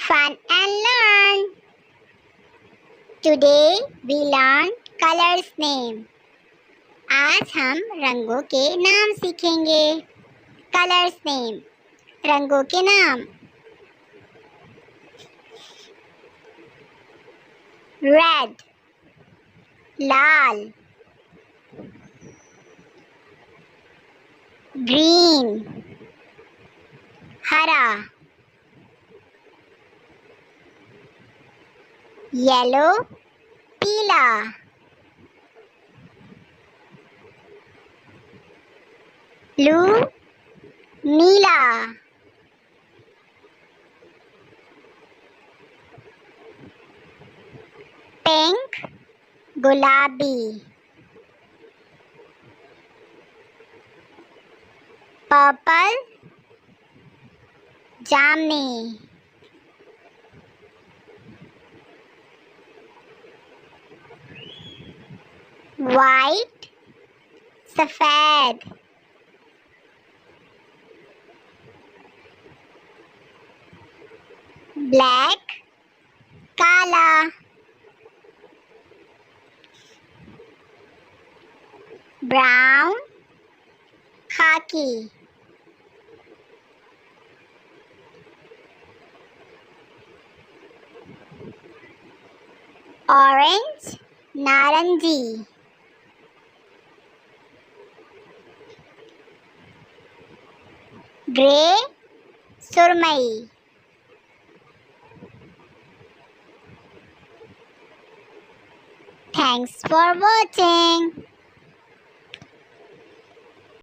Fun and learn. Today we learn colors name. आज हम रंगों के नाम सीखेंगे. Colors name. रंगों के नाम. Red, लाल. Green, हरा. Yellow, पीला. Blue, नीला. Pink, गुलाबी. Purple, जामुनी. White, सफेद. Black, काला. Brown, खाकी. Orange, नारंगी. Grey, सुरमई. Thanks for watching.